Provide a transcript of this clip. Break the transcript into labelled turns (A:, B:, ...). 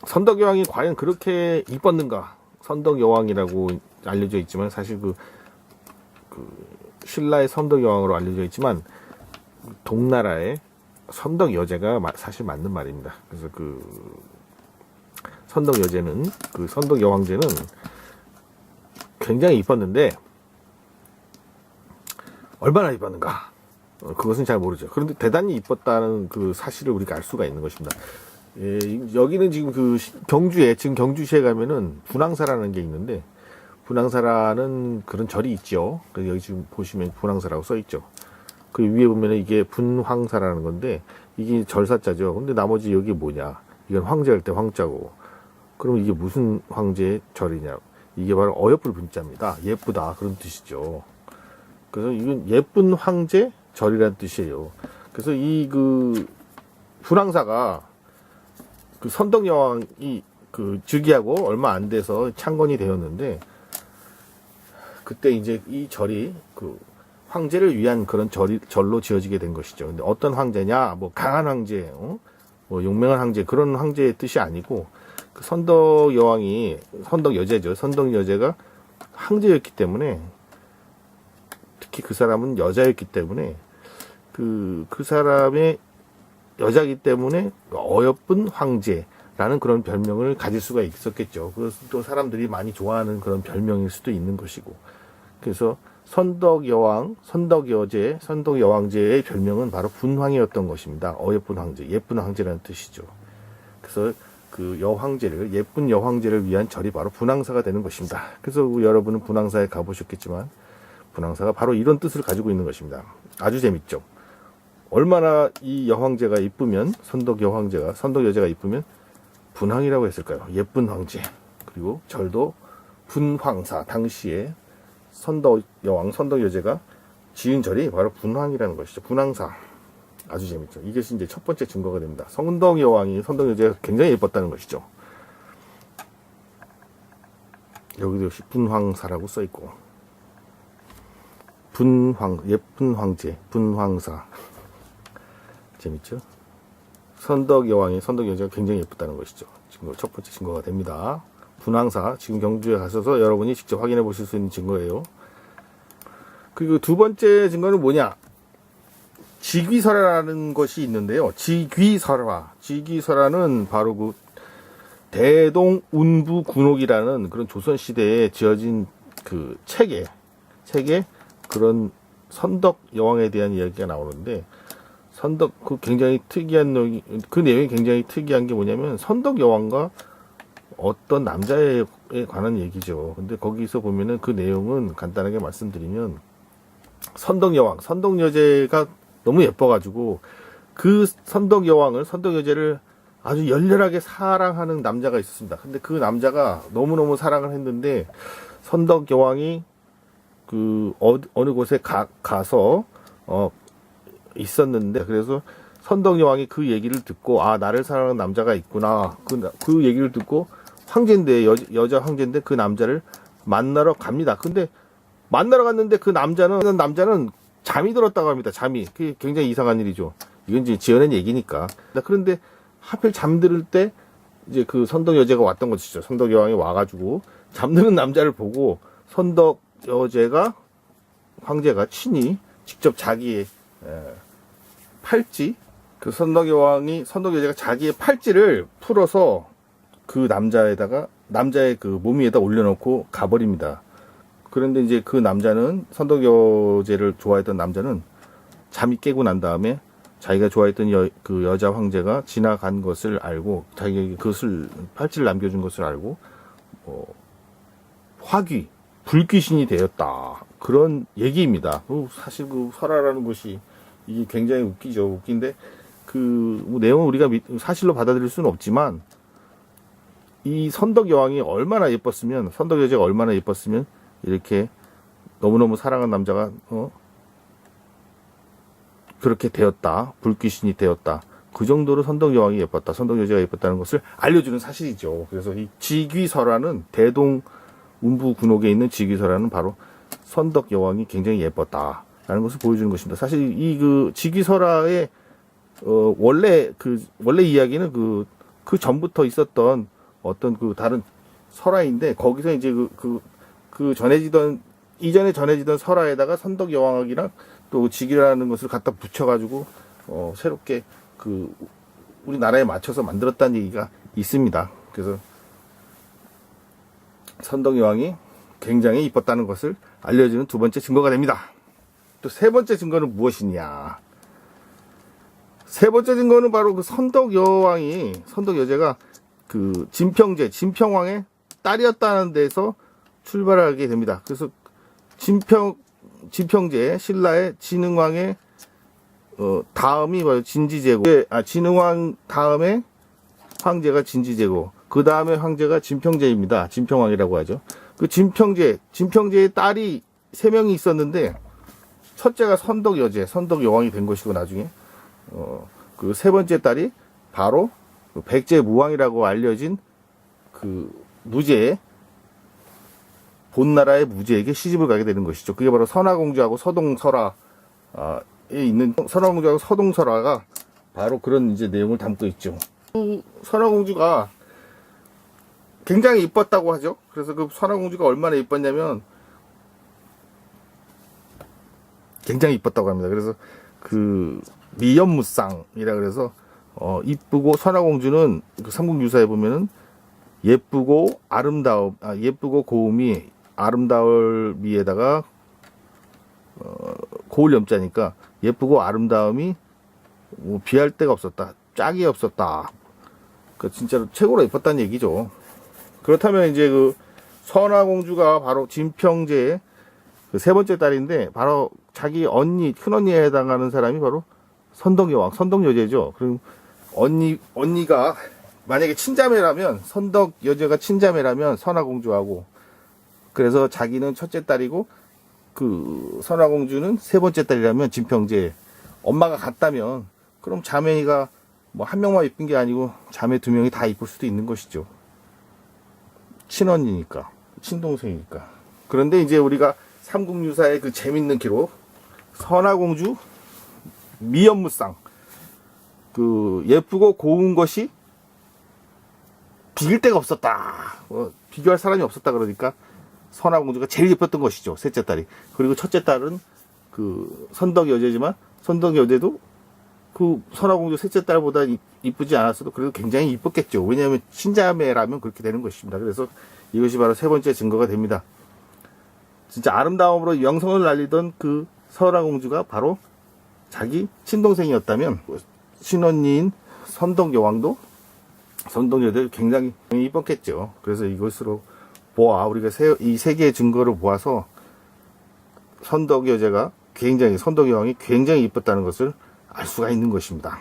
A: 선덕여왕이 과연 그렇게 이뻤는가? 선덕여왕이라고 알려져 있지만 사실 그 신라의 선덕여왕으로 알려져 있지만 동나라의 선덕여제가 사실 맞는 말입니다. 그래서 그 선덕여제는 그 선덕여왕제는 굉장히 이뻤는데 얼마나 이뻤는가? 그것은 잘 모르죠. 그런데 대단히 이뻤다는 그 사실을 우리가 알 수가 있는 것입니다. 예, 여기는 지금 그 지금 경주시에 가면은 분황사라는 게 있는데, 분황사라는 그런 절이 있죠. 여기 지금 보시면 분황사라고 써 있죠. 그 위에 보면은 이게 분황사라는 건데, 이게 절사자죠. 근데 나머지 여기 뭐냐? 이건 황제할 때 황자고. 그럼 이게 무슨 황제의 절이냐? 이게 바로 어여쁠 분자입니다. 예쁘다. 그런 뜻이죠. 그래서 이건 예쁜 황제 절이라는 뜻이에요. 그래서 이 분황사가 그 선덕여왕이 그 즉위하고 얼마 안 돼서 창건이 되었는데, 그때 이제 이 절이 그 황제를 위한 그런 절로 지어지게 된 것이죠. 근데 어떤 황제냐? 뭐 강한 황제, 뭐 용맹한 황제, 그런 황제의 뜻이 아니고, 그 선덕여왕이 선덕여제죠. 선덕여제가 황제였기 때문에, 특히 그 사람은 여자였기 때문에, 그 사람의 여자이기 때문에 어여쁜 황제라는 그런 별명을 가질 수가 있었겠죠. 그것은 또 사람들이 많이 좋아하는 그런 별명일 수도 있는 것이고. 그래서 선덕여왕, 선덕여제, 선덕여왕제의 별명은 바로 분황이었던 것입니다. 어여쁜 황제, 예쁜 황제라는 뜻이죠. 그래서 그 여황제를, 예쁜 여황제를 위한 절이 바로 분황사가 되는 것입니다. 그래서 여러분은 분황사에 가보셨겠지만 분황사가 바로 이런 뜻을 가지고 있는 것입니다. 아주 재밌죠. 얼마나 이 여황제가 이쁘면, 선덕여제가 이쁘면 분황이라고 했을까요? 예쁜 황제. 그리고 절도 분황사, 당시에 선덕여왕, 선덕여제가 지은 절이 바로 분황이라는 것이죠. 분황사. 아주 재밌죠. 이것이 이제 첫 번째 증거가 됩니다. 선덕여왕이 선덕여제가 굉장히 예뻤다는 것이죠. 여기도 역시 분황사라고 써 있고, 예쁜 황제, 분황사. 재밌죠? 선덕여왕이 선덕여제가 굉장히 예쁘다는 것이죠. 지금 첫 번째 증거가 됩니다. 분황사, 지금 경주에 가셔서 여러분이 직접 확인해 보실 수 있는 증거예요. 그리고 두 번째 증거는 뭐냐? 지귀설화라는 것이 있는데요. 지귀설화는 바로 그 대동운부군옥이라는 그런 조선시대에 지어진 그 책에 그런 선덕여왕에 대한 이야기가 나오는데, 굉장히 특이한 그 내용이 굉장히 특이한 게 뭐냐면, 선덕여왕과 어떤 남자에 관한 얘기죠. 근데 거기서 보면은 그 내용은 간단하게 말씀드리면, 선덕여제가 너무 예뻐가지고, 그 선덕여제를 아주 열렬하게 사랑하는 남자가 있었습니다. 근데 그 남자가 너무너무 사랑을 했는데, 선덕여왕이 어느 곳에 가서, 있었는데, 그래서 선덕여왕이 그 얘기를 듣고, 아, 나를 사랑하는 남자가 있구나. 그 얘기를 듣고, 황제인데, 여자 황제인데 그 남자를 만나러 갑니다. 근데 만나러 갔는데 그 남자는 잠이 들었다고 합니다. 잠이. 그게 굉장히 이상한 일이죠. 이건 이제 지어낸 얘기니까. 그런데 하필 잠들을 때 이제 그 선덕여제가 왔던 것이죠. 선덕여왕이 와가지고 잠드는 남자를 보고 황제가 친히 직접 자기의 팔찌, 그 선덕여제가 자기의 팔찌를 풀어서 그 남자의 그 몸 위에다 올려놓고 가버립니다. 그런데 이제 그 남자는, 선덕여제를 좋아했던 남자는 잠이 깨고 난 다음에 자기가 좋아했던 그 여자 황제가 지나간 것을 알고, 자기에게 팔찌를 남겨준 것을 알고, 불귀신이 되었다. 그런 얘기입니다. 사실 그 설화라는 것이 이게 굉장히 웃기죠. 웃긴데 내용은 우리가 사실로 받아들일 수는 없지만, 이 선덕여제가 얼마나 예뻤으면 이렇게 너무너무 사랑한 남자가 그렇게 되었다. 불귀신이 되었다. 그 정도로 선덕여제가 예뻤다는 것을 알려주는 사실이죠. 그래서 이 지귀설화는, 대동운부군옥에 있는 지귀설화는 바로 선덕여왕이 굉장히 예뻤다라는 것을 보여주는 것입니다. 사실 이 지귀설화의 원래 이야기는 그 전부터 있었던 어떤 그 다른 설화인데, 거기서 이제 이전에 전해지던 설화에다가 선덕 여왕이랑 또 직이라는 것을 갖다 붙여가지고 새롭게 우리나라에 맞춰서 만들었다는 얘기가 있습니다. 그래서 선덕 여왕이 굉장히 이뻤다는 것을 알려주는 두 번째 증거가 됩니다. 또 세 번째 증거는 무엇이냐? 세 번째 증거는 바로 그 선덕 여제가 그 진평왕의 딸이었다는 데서 출발하게 됩니다. 그래서 진평제 신라의 진흥왕의 다음이 바로 진지제고, 진흥왕 다음에 황제가 진지제고, 그 다음에 황제가 진평제입니다. 진평왕이라고 하죠. 그 진평제의 딸이 3명이 있었는데, 첫째가 선덕 여왕이 된 것이고, 나중에 그 세 번째 딸이 바로 백제무왕이라고 알려진 그 무제의 본나라의 무제에게 시집을 가게 되는 것이죠. 그게 바로 선화공주하고 서동설화에 있는, 선화공주하고 서동설화가 바로 그런 이제 내용을 담고 있죠. 선화공주가 굉장히 이뻤다고 하죠. 그래서 그 선화공주가 얼마나 이뻤냐면 굉장히 이뻤다고 합니다. 그래서 그 미연무쌍이라 그래서 이쁘고, 선화공주는 그 삼국유사에 보면은 예쁘고 예쁘고 고음이 아름다울 미에다가 고을 염자니까 예쁘고 아름다움이 뭐 비할 데가 없었다, 짝이 없었다. 그 진짜로 최고로 예뻤다는 얘기죠. 그렇다면 이제 그 선화공주가 바로 진평제의 그 세 번째 딸인데, 바로 자기 큰 언니에 해당하는 사람이 바로 선덕여왕, 선덕여제죠. 그럼 언니가 만약에 친자매라면, 선덕 여제가 친자매라면 선화공주하고, 그래서 자기는 첫째 딸이고 그 선화공주는 세 번째 딸이라면 진평제, 엄마가 같다면 그럼 자매가 뭐 한 명만 이쁜 게 아니고 자매 2명이 다 이쁠 수도 있는 것이죠. 친언니니까, 친동생이니까. 그런데 이제 우리가 삼국유사의 그 재밌는 기록, 선화공주 미연무쌍, 그 예쁘고 고운 것이 비길 데가 없었다, 비교할 사람이 없었다. 그러니까 선화공주가 제일 예뻤던 것이죠, 셋째 딸이. 그리고 첫째 딸은 그 선덕 여제지만, 선덕 여제도 그 선화공주 셋째 딸보다 이쁘지 않았어도 그래도 굉장히 이뻤겠죠. 왜냐하면 친자매라면 그렇게 되는 것입니다. 그래서 이것이 바로 세 번째 증거가 됩니다. 진짜 아름다움으로 명성을 날리던 그 선화공주가 바로 자기 친동생이었다면, 친언니인 선덕여왕도 선덕여대를 굉장히 이뻤겠죠. 그래서 이것으로 우리가 이 세 개의 증거를 모아서 선덕여왕이 굉장히 이뻤다는 것을 알 수가 있는 것입니다.